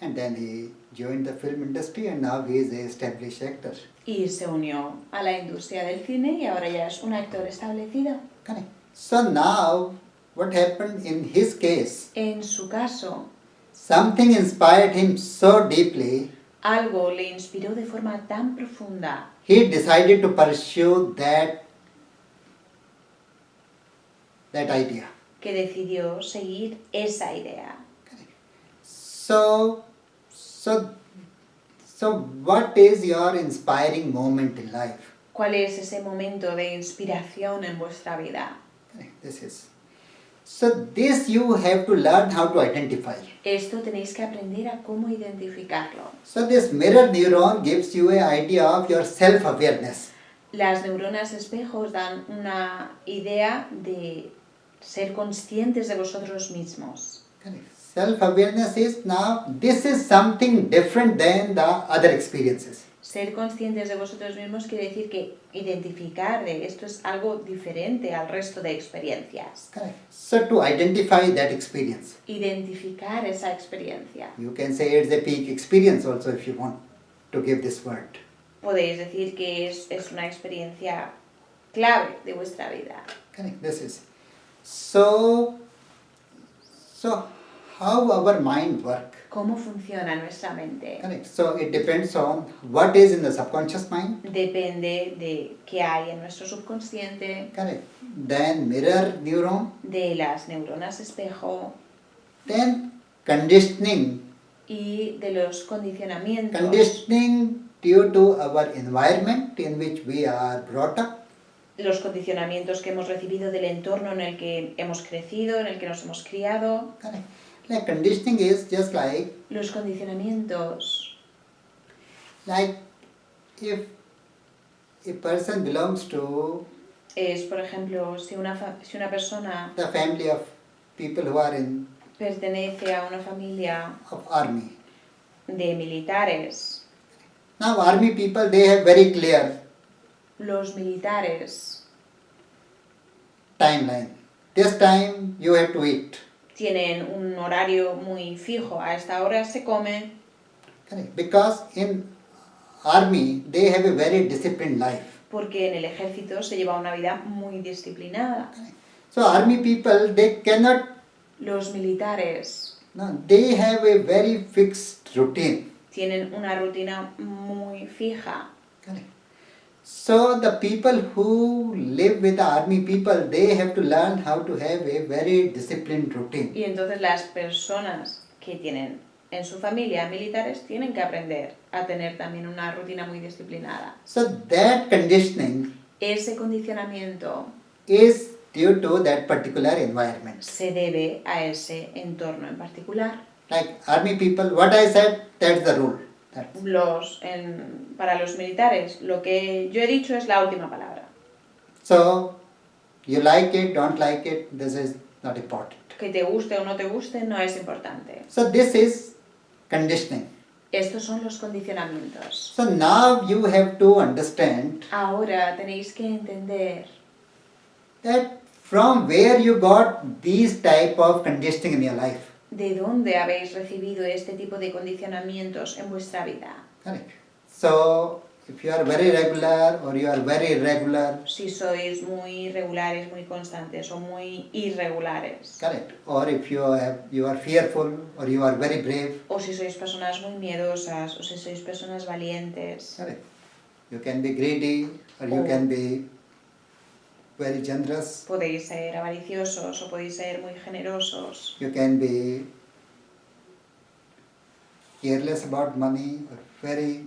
And then he joined the film industry and now he is an established actor. Y se unió a la industria del cine y ahora ya es un actor establecido. Correct. So now what happened in his case, En su caso, something inspired him so deeply, algo le inspiró de forma tan profunda he decided to pursue that idea. que decidió seguir esa idea. So what is your inspiring moment in life? ¿Cuál es ese momento de inspiración en vuestra vida? This is. So this you have to learn how to identify. Esto tenéis que aprender a cómo identificarlo. So this mirror neuron gives you an idea of your self-awareness. Las neuronas espejos dan una idea de ser conscientes de vosotros mismos. Self-awareness is now, this is something different than the other experiences. Ser conscientes de vosotros mismos quiere decir que identificar de esto es algo diferente al resto de experiencias. Correct. So to identify that experience, Identificar esa experiencia. you can say it's a peak experience also if you want to give this word. Podéis decir que es una experiencia clave de vuestra vida. Correct. This is. So how our mind works. cómo funciona nuestra mente. Correct. So it depends on what is in the subconscious mind. Depende de qué hay en nuestro subconsciente, Correct. Then mirror neuron. de las neuronas espejo Then conditioning. y de los condicionamientos. Conditioning due to our environment in which we are brought up. Los condicionamientos que hemos recibido del entorno en el que hemos crecido, en el que nos hemos criado. Correct. Like conditioning is just like Los condicionamientos, if a person belongs to es, por ejemplo, si una persona the family of people who are in pertenece a una familia of army. de militares. Now army people, they have very clear Los militares timeline. This time you have to eat. tienen un horario muy fijo. A esta hora se come, Correct. Because in army they have a very disciplined life. porque en el ejército se lleva una vida muy disciplinada. So army people, they cannot, Los militares no, they have a very fixed routine. tienen una rutina muy fija. Correct. So the people who live with the army people, they have to learn how to have a very disciplined routine. Y entonces las personas que tienen en su familia militares tienen que aprender a tener también una rutina muy disciplinada. So that conditioning Ese condicionamiento is due to that particular environment. se debe a ese entorno en particular. Like army people, what I said, that's the rule. That's Para los militares, lo que yo he dicho es la última palabra. So, you like it, don't like it, this is not important. Que te guste o no te guste no es importante. So, this is conditioning. Estos son los condicionamientos. So, now you have to understand Ahora tenéis que entender that from where you got these type of conditioning in your life. de dónde habéis recibido este tipo de condicionamientos en vuestra vida. Correct. So, if you are very regular or you are very irregular, Si sois muy regulares, muy constantes o muy irregulares. correct. Or if you are fearful or you are very brave, O si sois personas muy miedosas o si sois personas valientes. correct. You can be greedy or you Oh. can be very generous. Podéis ser avariciosos o podéis ser muy generosos. You can be careless about money or very,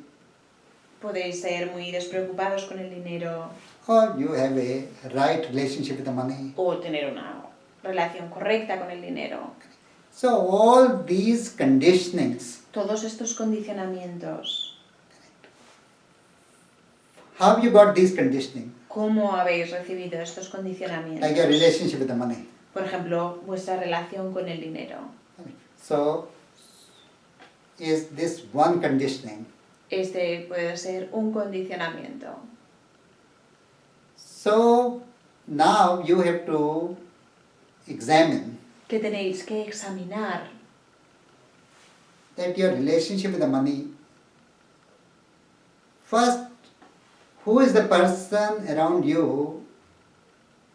Podéis ser muy despreocupados con el dinero or you have a right relationship with the money. o tener una relación correcta con el dinero. So all these conditionings, Todos estos condicionamientos, how you got these conditioning? ¿cómo habéis recibido estos Like your condicionamientos? relationship with the money. Por ejemplo, vuestra relación con el dinero. So is this one conditioning? Este puede ser un condicionamiento. So now you have to examine Que tenéis que examinar that your relationship with the money. First, who is the person around you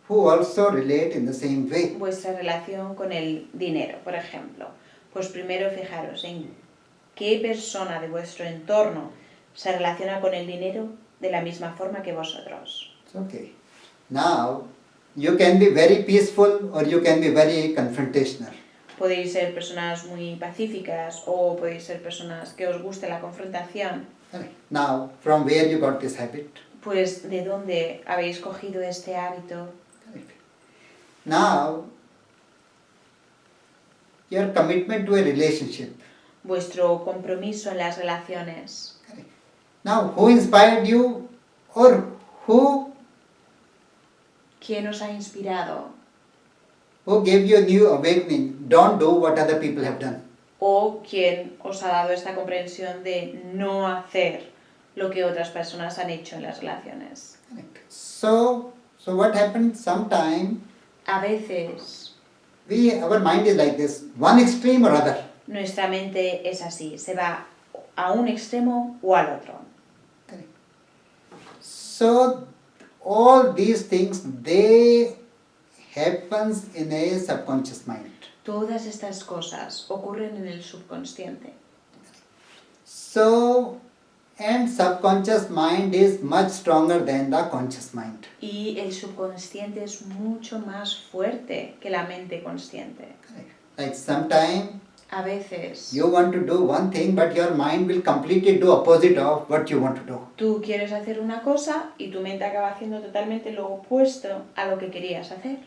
who also relate in the same way? vuestra relación con el dinero, por ejemplo. Pues primero fijaros en qué persona de vuestro entorno se relaciona con el dinero de la misma forma que vosotros. Okay. Now, you can be very peaceful or you can be very confrontational. Podéis ser personas muy pacíficas o podéis ser personas que os guste la confrontación. Correct. Now, from where you got this habit? Pues ¿de dónde habéis cogido este hábito? Correct. Now, your commitment to a relationship. Vuestro compromiso en las relaciones. Correct. Now, who inspired you or who ¿Quién os ha inspirado? gave you a new awakening? Don't do what other people have done. ¿O quién os ha dado esta comprensión de no hacer lo que otras personas han hecho en las relaciones? Correct. So what happens sometime, A veces our mind is like this, one extreme or other. nuestra mente es así, se va a un extremo o al otro. Correct. So all these things, they happens in a subconscious mind. Todas estas cosas ocurren en el subconsciente. So, and subconscious mind is much stronger than the conscious mind. Y el subconsciente es mucho más fuerte que la mente consciente. Like sometimes A veces you want to do one thing, but your mind will completely do opposite of what you want to do. tú quieres hacer una cosa y tu mente acaba haciendo totalmente lo opuesto a lo que querías hacer.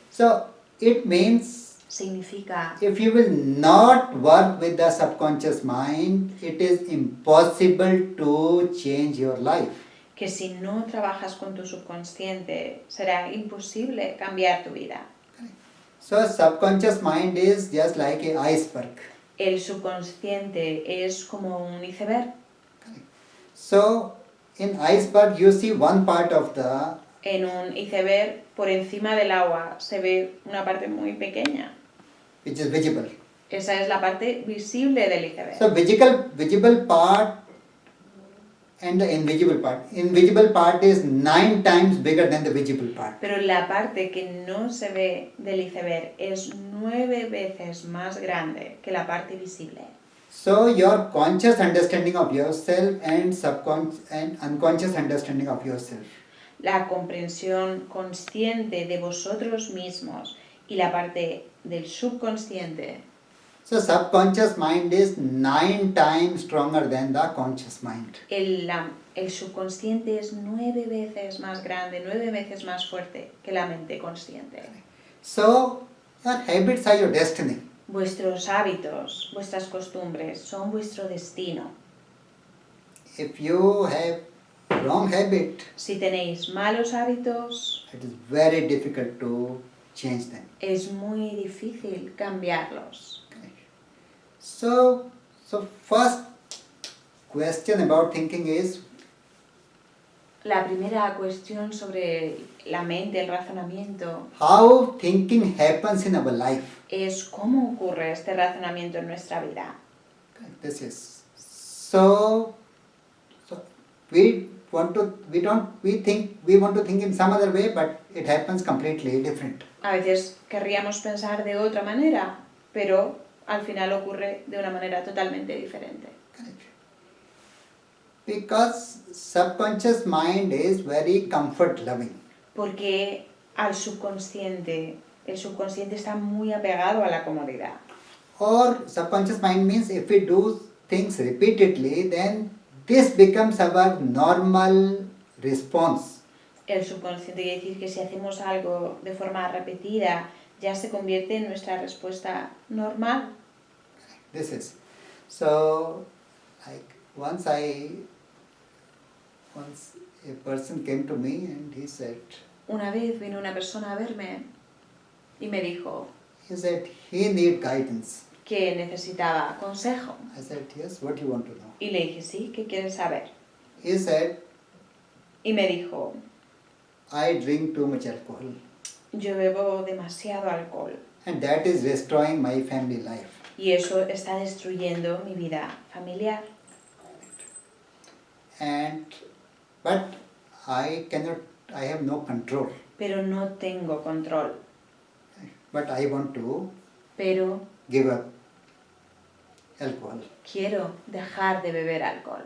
So it means Significa if you will not work with the subconscious mind, it is impossible to change your life. que si no trabajas con tu subconsciente será imposible cambiar tu vida. So subconscious mind is just like an iceberg. El subconsciente es como un iceberg. So in iceberg you see one part of the, En un iceberg, por encima del agua, se ve una parte muy pequeña. which is visible. Esa es la parte visible del iceberg. So visible part and the invisible part. Invisible part is 9 times bigger than the visible part. Pero la parte que no se ve del iceberg es 9 veces más grande que la parte visible. So your conscious understanding of yourself and subconscious and unconscious understanding of yourself. La comprensión consciente de vosotros mismos y la parte del subconsciente. So subconscious mind is 9 times stronger than the conscious mind. El subconsciente es 9 veces más grande, 9 veces más fuerte que la mente consciente. So your habits are your destiny. Vuestros hábitos, vuestras costumbres son vuestro destino. If you have wrong habit, Si tenéis malos hábitos, it is very difficult to change them. es muy difícil cambiarlos. So first question about thinking is, La primera cuestión sobre la mente, el razonamiento, how thinking happens in our life. es cómo ocurre este razonamiento en nuestra vida. This is so we want to think in some other way, but it happens completely different. A veces querríamos pensar de otra manera, pero al final ocurre de una manera totalmente diferente. Correct. Because subconscious mind is very comfort loving. Porque al subconsciente, el subconsciente está muy apegado a la comodidad. Or subconscious mind means if we do things repeatedly, then this becomes our normal response. El subconsciente quiere decir que si hacemos algo de forma repetida, ya se convierte en nuestra respuesta normal. This is so like once a person came to me and he said Una vez vino una persona a verme y me dijo he need guidance. que necesitaba consejo. I said yes, what do you want to know? Y le dije, sí, ¿qué quieres saber? He said Y me dijo, I drink too much alcohol yo bebo demasiado alcohol and that is destroying my family life. y eso está destruyendo mi vida familiar. But I have no control. Pero no tengo control. But I want to Pero give up alcohol. quiero dejar de beber alcohol.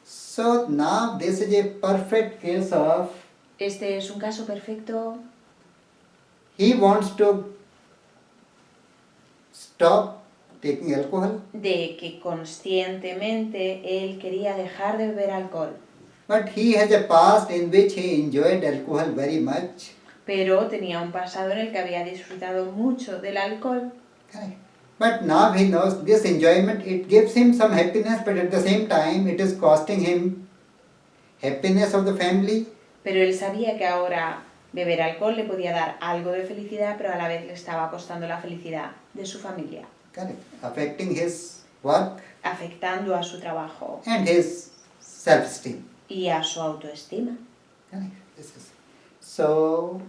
So now this is a perfect case of Este es un caso perfecto. he wants to stop taking alcohol, De que conscientemente él quería dejar de beber alcohol. but he has a past in which he enjoyed alcohol very much. Pero tenía un pasado en el que había disfrutado mucho del alcohol. Correct. But now he knows this enjoyment, it gives him some happiness, but at the same time it is costing him happiness of the family. Pero él sabía que ahora beber alcohol le podía dar algo de felicidad, pero a la vez le estaba costando la felicidad de su familia. Correct. Affecting his work Afectando a su trabajo and his self-esteem. y a su autoestima. Correct. This is so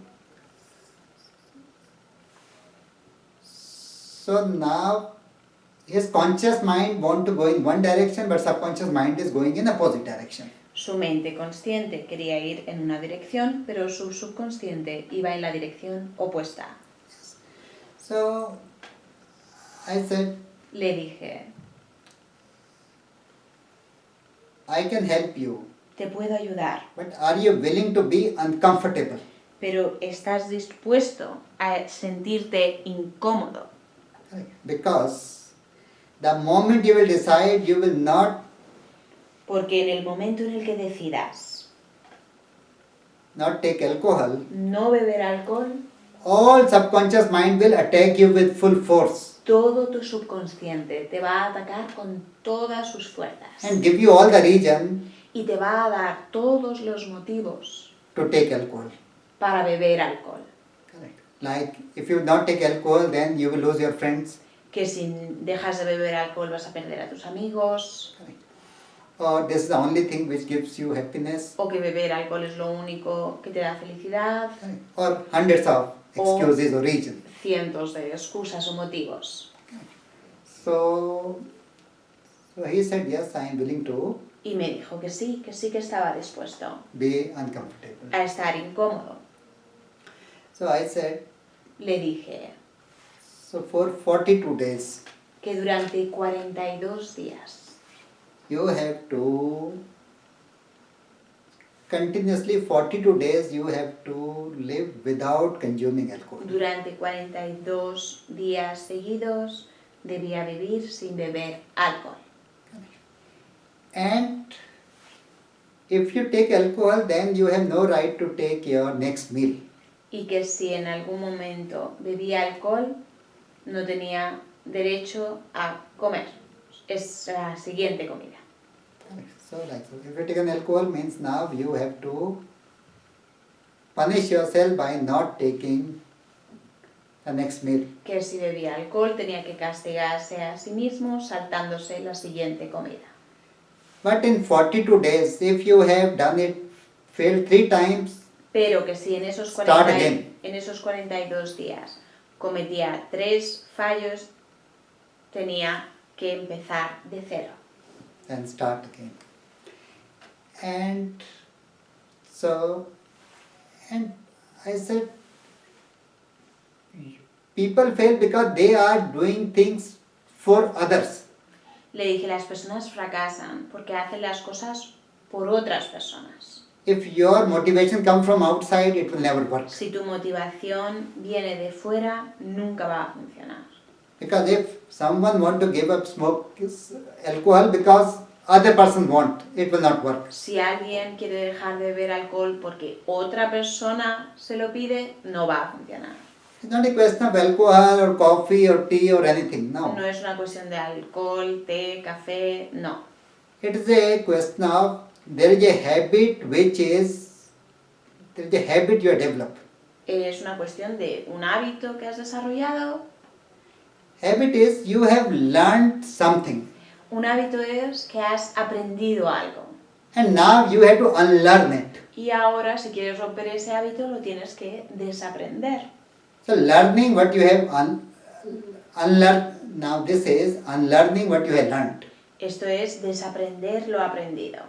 now his conscious mind want to go in one direction, but subconscious mind is going in opposite direction. Su mente consciente quería ir en una dirección, pero su subconsciente iba en la dirección opuesta. So I said, Le dije, I can help you, te puedo ayudar, but are you willing to be uncomfortable? pero ¿estás dispuesto a sentirte incómodo? Because the moment you will decide, you will not Porque en el momento en el que decidas take alcohol, no beber alcohol, all subconscious mind will attack you with full force todo tu subconsciente te va a atacar con todas sus fuerzas and give you all the reason y te va a dar todos los motivos to take alcohol. para beber alcohol. Correct. Like if you not take alcohol, then you will lose your friends. Que si dejas de beber alcohol vas a perder a tus amigos, Or this is the only thing which gives you happiness. o que beber alcohol es lo único que te da felicidad, Or hundreds of excuses or reasons. cientos de excusas o motivos. So he said, yes, I am willing to Y me dijo que sí que estaba dispuesto be uncomfortable. a estar incómodo. So I said, Le dije so for 42 days, que durante 42 días you have to continuously 42 days you have to live without consuming alcohol. Durante 42 días seguidos debía vivir sin beber alcohol. And if you take alcohol, then you have no right to take your next meal. Y que si en algún momento bebía alcohol, no tenía derecho a comer esa siguiente comida. So if you take an alcohol means now you have to punish yourself by not taking the next meal. Que si bebía alcohol tenía que castigarse a sí mismo saltándose la siguiente comida. But in 42 days, if you have done it, failed 3 times, Pero que si en esos, Start again. en esos 42 días cometía 3 fallos, tenía que empezar de cero. then start again. And so, and I said, people fail because they are doing things for others. Le dije, las personas fracasan porque hacen las cosas por otras personas. If your motivation comes from outside, it will never work. Si tu motivación viene de fuera, nunca va a funcionar. Because if someone want to give up alcohol because other person want, it will not work. Si alguien quiere dejar de beber alcohol porque otra persona se lo pide, no va a funcionar. It's not a question of alcohol or coffee or tea or anything, no. No es una cuestión de alcohol, té, café, no. It is a question of there is a habit there is a habit you have developed. Es una cuestión de un hábito que has desarrollado. Habit is you have learned something Un hábito es que has aprendido algo. and now you have to unlearn it. Y ahora, si quieres romper ese hábito, lo tienes que desaprender. So learning what you have unlearned, now this is unlearning what you have learned. Esto es desaprender lo aprendido.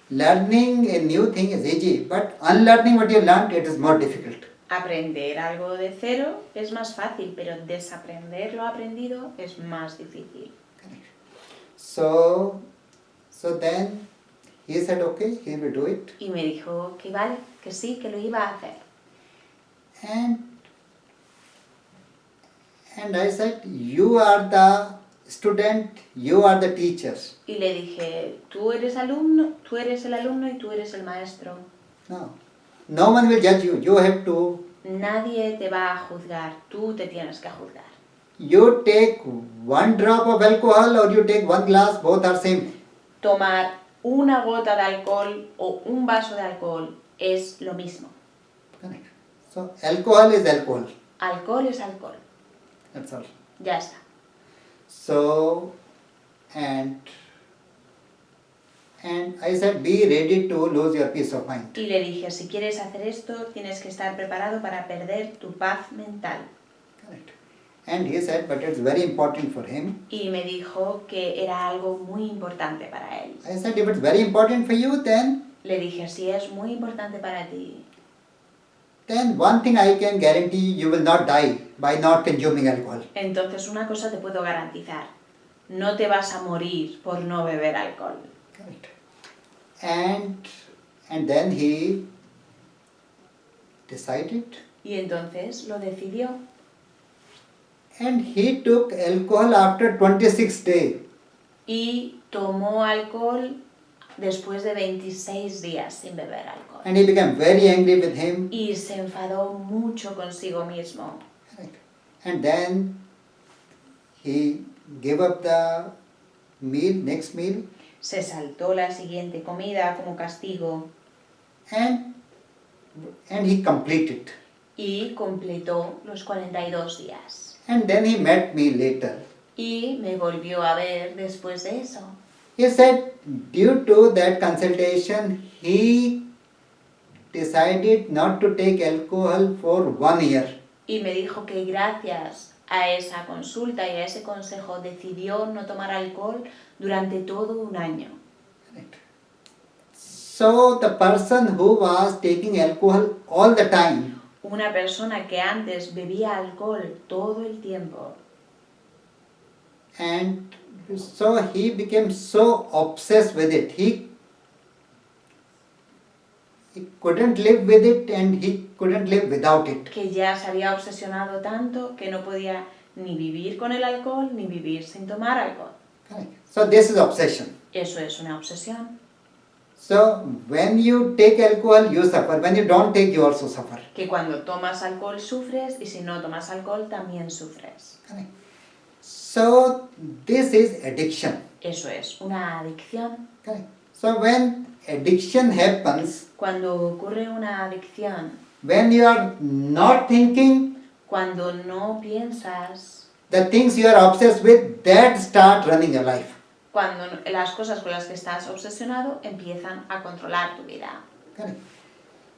Learning a new thing is easy, but unlearning what you learned, it is more difficult. Aprender algo de cero es más fácil, pero desaprender lo aprendido es más difícil. So then he said, okay, he will do it. Y me dijo que vale, que sí, que lo iba a hacer. And I said, you are the student, you are the teacher. Y le dije, tú eres alumno, tú eres el alumno y tú eres el maestro. No one will judge you. You have to. Nadie te va a juzgar, tú te tienes que juzgar. You take 1 drop of alcohol or you take 1 glass, both are same. Tomar una gota de alcohol o un vaso de alcohol es lo mismo. Correct. So alcohol is alcohol. Alcohol es alcohol. That's all. Ya está. So, and I said, be ready to lose your peace of mind. Y le dije, si quieres hacer esto, tienes que estar preparado para perder tu paz mental. Correct. And he said, but it's very important for him. Y me dijo que era algo muy importante para él. I said, if it's very important for you, then Le dije, si es muy importante para ti, then one thing I can guarantee, you will not die by not consuming alcohol. Entonces una cosa te puedo garantizar, no te vas a morir por no beber alcohol. Correct. And then he decided, Y entonces lo decidió. and he took alcohol after 26 days. Y tomó alcohol después de 26 días sin beber alcohol. And he became very angry with him. Y se enfadó mucho consigo mismo. Correct. And then he gave up the next meal, Se saltó la siguiente comida como castigo and he completed. y completó los 42 días. And then he met me later. Y me volvió a ver después de eso. He said, due to that consultation, he decided not to take alcohol for 1 year. Y me dijo que gracias a esa consulta y a ese consejo decidió no tomar alcohol durante todo un año. So the person who was taking alcohol all the time, Una persona que antes bebía alcohol todo el tiempo and so he became so obsessed with it. He couldn't live with it and he couldn't live without it. que ya se había obsesionado tanto que no podía ni vivir con el alcohol ni vivir sin tomar alcohol. Correct. So this is obsession. Eso es una obsesión. So when you take alcohol, you suffer. When you don't take, you also suffer. Que cuando tomas alcohol sufres y si no tomas alcohol también sufres. Correct. So this is addiction. Eso es una adicción. Correct. So when addiction happens, Cuando ocurre una adicción, when you are not thinking, cuando no piensas, the things you are obsessed with, that start running your life. cuando las cosas con las que estás obsesionado empiezan a controlar tu vida. Correct.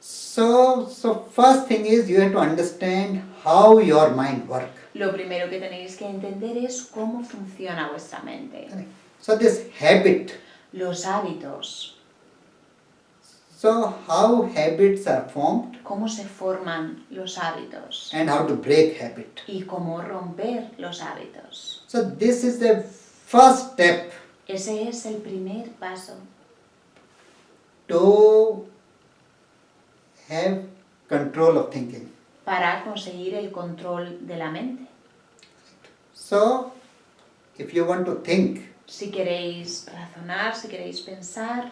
So first thing is you have to understand how your mind works. Lo primero que tenéis que entender es cómo funciona vuestra mente. Correct. So this habit. Los hábitos, So how habits are formed cómo se forman los hábitos and how to break habit. y cómo romper los hábitos. So this is the first step Ese es el primer paso to have control of thinking. para conseguir el control de la mente. So if you want to think, Si queréis razonar, si queréis pensar,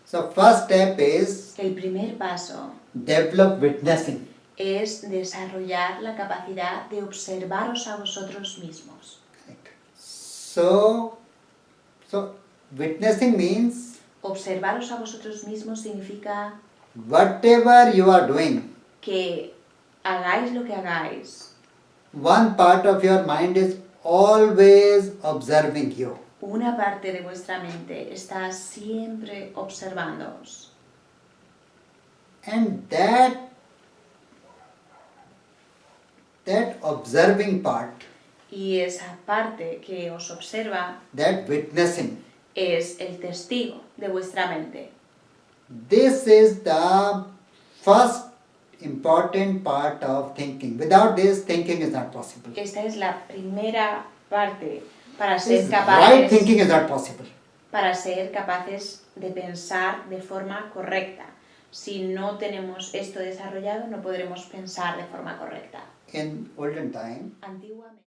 so first step is el primer paso develop witnessing. es desarrollar la capacidad de observaros a vosotros mismos. So witnessing means Observaros a vosotros mismos significa whatever you are doing, que hagáis lo que hagáis, one part of your mind is always observing you. una parte de vuestra mente está siempre observándoos. And that observing part, Y esa parte que os observa that witnessing, es el testigo de vuestra mente. this is the first important part of thinking. Without this, thinking is not possible. Esta es la primera parte para This ser right capaces, thinking is not possible. para ser capaces de pensar de forma correcta. Si no tenemos esto desarrollado, no podremos pensar de forma correcta. In olden time, Antiguamente.